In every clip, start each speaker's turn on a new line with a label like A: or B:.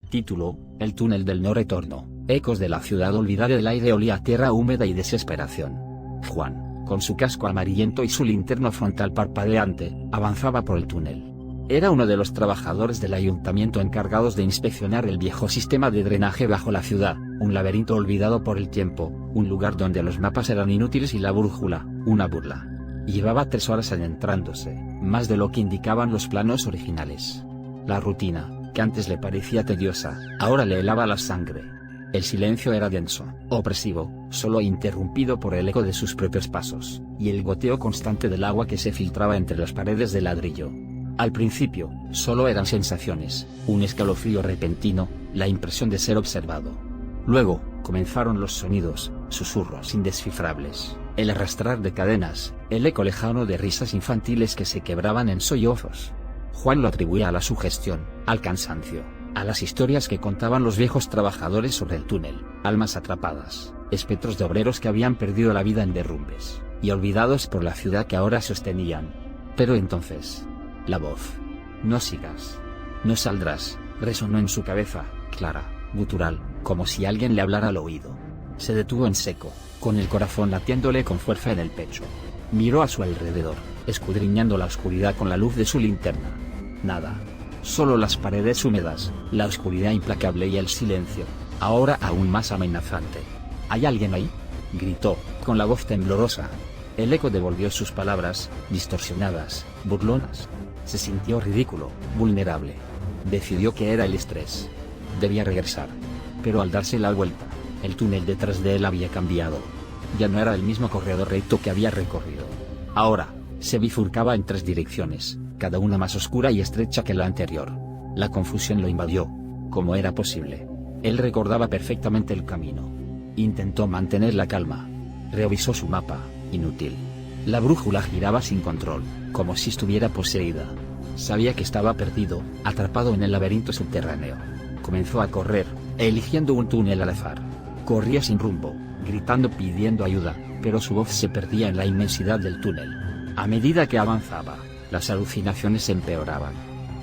A: Título: El túnel del no retorno. Ecos de la ciudad olvidada. El aire olía a tierra húmeda y desesperación. Juan, con su casco amarillento y su linterna frontal parpadeante, avanzaba por el túnel. Era uno de los trabajadores del ayuntamiento encargados de inspeccionar el viejo sistema de drenaje bajo la ciudad, un laberinto olvidado por el tiempo, un lugar donde los mapas eran inútiles y la brújula, una burla. Llevaba 3 horas adentrándose, más de lo que indicaban los planos originales. La rutina, que antes le parecía tediosa, ahora le helaba la sangre. El silencio era denso, opresivo, solo interrumpido por el eco de sus propios pasos, y el goteo constante del agua que se filtraba entre las paredes de ladrillo. Al principio, solo eran sensaciones, un escalofrío repentino, la impresión de ser observado. Luego, comenzaron los sonidos, susurros indescifrables, el arrastrar de cadenas, el eco lejano de risas infantiles que se quebraban en sollozos. Juan lo atribuía a la sugestión, al cansancio, a las historias que contaban los viejos trabajadores sobre el túnel, almas atrapadas, espectros de obreros que habían perdido la vida en derrumbes, y olvidados por la ciudad que ahora sostenían. Pero entonces, la voz: "No sigas. No saldrás", resonó en su cabeza, clara, gutural, como si alguien le hablara al oído. Se detuvo en seco, con el corazón latiéndole con fuerza en el pecho. Miró a su alrededor, escudriñando la oscuridad con la luz de su linterna. Nada. Solo las paredes húmedas, la oscuridad implacable y el silencio, ahora aún más amenazante. ¿Hay alguien ahí?, gritó, con la voz temblorosa. El eco devolvió sus palabras, distorsionadas, burlonas. Se sintió ridículo, vulnerable. Decidió que era el estrés. Debía regresar. Pero al darse la vuelta, el túnel detrás de él había cambiado. Ya no era el mismo corredor recto que había recorrido. Ahora, se bifurcaba en 3 direcciones, cada una más oscura y estrecha que la anterior. La confusión lo invadió. ¿Cómo era posible? Él recordaba perfectamente el camino. Intentó mantener la calma. Revisó su mapa, inútil. La brújula giraba sin control, como si estuviera poseída. Sabía que estaba perdido, atrapado en el laberinto subterráneo. Comenzó a correr, eligiendo un túnel al azar. Corría sin rumbo, gritando pidiendo ayuda, pero su voz se perdía en la inmensidad del túnel. A medida que avanzaba, las alucinaciones empeoraban.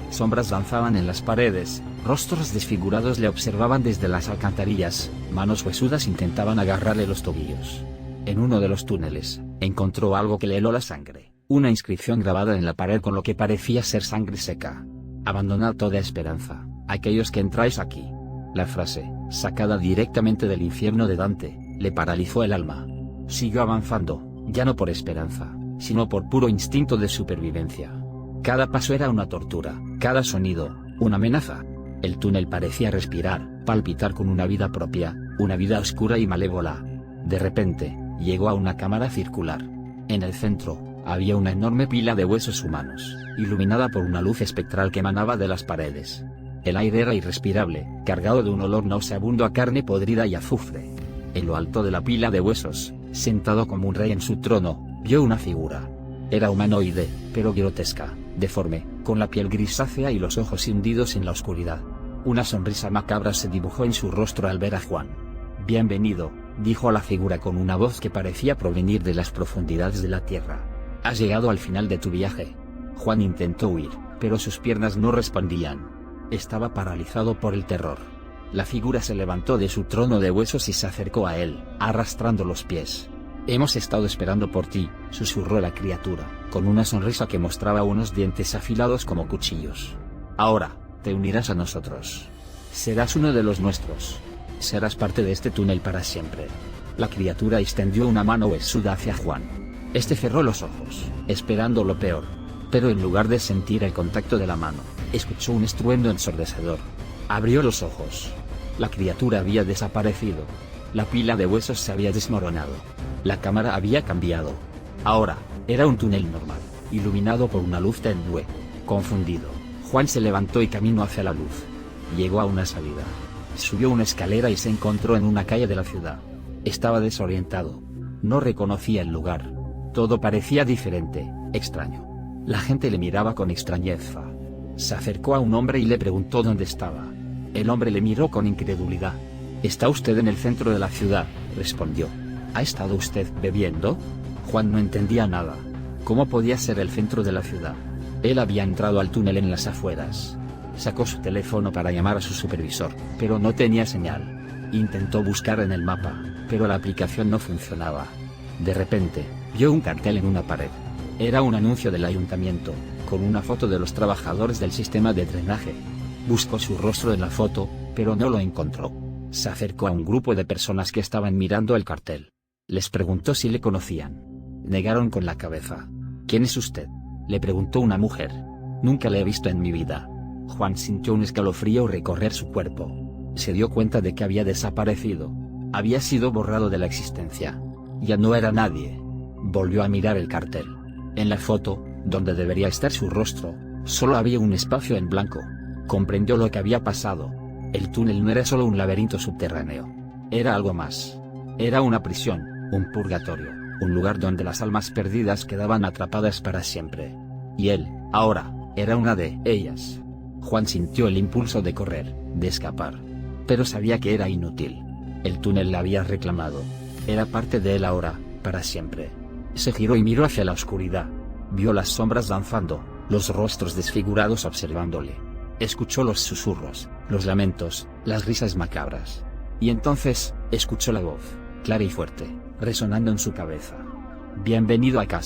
A: Sombras danzaban en las paredes, rostros desfigurados le observaban desde las alcantarillas, manos huesudas intentaban agarrarle los tobillos. En uno de los túneles, encontró algo que le heló la sangre, una inscripción grabada en la pared con lo que parecía ser sangre seca. Abandonad toda esperanza, aquellos que entráis aquí. La frase, sacada directamente del infierno de Dante, le paralizó el alma. Siguió avanzando, ya no por esperanza, sino por puro instinto de supervivencia. Cada paso era una tortura, cada sonido, una amenaza. El túnel parecía respirar, palpitar con una vida propia, una vida oscura y malévola. De repente, llegó a una cámara circular. En el centro, había una enorme pila de huesos humanos, iluminada por una luz espectral que emanaba de las paredes. El aire era irrespirable, cargado de un olor nauseabundo a carne podrida y azufre. En lo alto de la pila de huesos, sentado como un rey en su trono, vio una figura. Era humanoide, pero grotesca, deforme, con la piel grisácea y los ojos hundidos en la oscuridad. Una sonrisa macabra se dibujó en su rostro al ver a Juan. «Bienvenido», dijo la figura con una voz que parecía provenir de las profundidades de la tierra. «Has llegado al final de tu viaje». Juan intentó huir, pero sus piernas no respondían. Estaba paralizado por el terror. La figura se levantó de su trono de huesos y se acercó a él, arrastrando los pies. «Hemos estado esperando por ti», susurró la criatura, con una sonrisa que mostraba unos dientes afilados como cuchillos. «Ahora, te unirás a nosotros. Serás uno de los nuestros. Serás parte de este túnel para siempre». La criatura extendió una mano huesuda hacia Juan. Este cerró los ojos, esperando lo peor. Pero en lugar de sentir el contacto de la mano, escuchó un estruendo ensordecedor. Abrió los ojos. La criatura había desaparecido. La pila de huesos se había desmoronado. La cámara había cambiado. Ahora, era un túnel normal, iluminado por una luz tenue. Confundido, Juan se levantó y caminó hacia la luz. Llegó a una salida. Subió una escalera y se encontró en una calle de la ciudad. Estaba desorientado. No reconocía el lugar. Todo parecía diferente, extraño. La gente le miraba con extrañeza. Se acercó a un hombre y le preguntó dónde estaba. El hombre le miró con incredulidad. «Está usted en el centro de la ciudad», respondió. «¿Ha estado usted bebiendo?». Juan no entendía nada. ¿Cómo podía ser el centro de la ciudad? Él había entrado al túnel en las afueras. Sacó su teléfono para llamar a su supervisor, pero no tenía señal. Intentó buscar en el mapa, pero la aplicación no funcionaba. De repente, vio un cartel en una pared. Era un anuncio del ayuntamiento, con una foto de los trabajadores del sistema de drenaje. Buscó su rostro en la foto, pero no lo encontró. Se acercó a un grupo de personas que estaban mirando el cartel. Les preguntó si le conocían. Negaron con la cabeza. ¿Quién es usted?, le preguntó una mujer. Nunca le he visto en mi vida. Juan sintió un escalofrío recorrer su cuerpo. Se dio cuenta de que había desaparecido. Había sido borrado de la existencia. Ya no era nadie. Volvió a mirar el cartel. En la foto, donde debería estar su rostro, solo había un espacio en blanco. Comprendió lo que había pasado. El túnel no era solo un laberinto subterráneo. Era algo más. Era una prisión, un purgatorio, un lugar donde las almas perdidas quedaban atrapadas para siempre. Y él, ahora, era una de ellas. Juan sintió el impulso de correr, de escapar. Pero sabía que era inútil. El túnel la había reclamado. Era parte de él ahora, para siempre. Se giró y miró hacia la oscuridad. Vio las sombras danzando, los rostros desfigurados observándole. Escuchó los susurros, los lamentos, las risas macabras. Y entonces, escuchó la voz, clara y fuerte, resonando en su cabeza. Bienvenido a casa.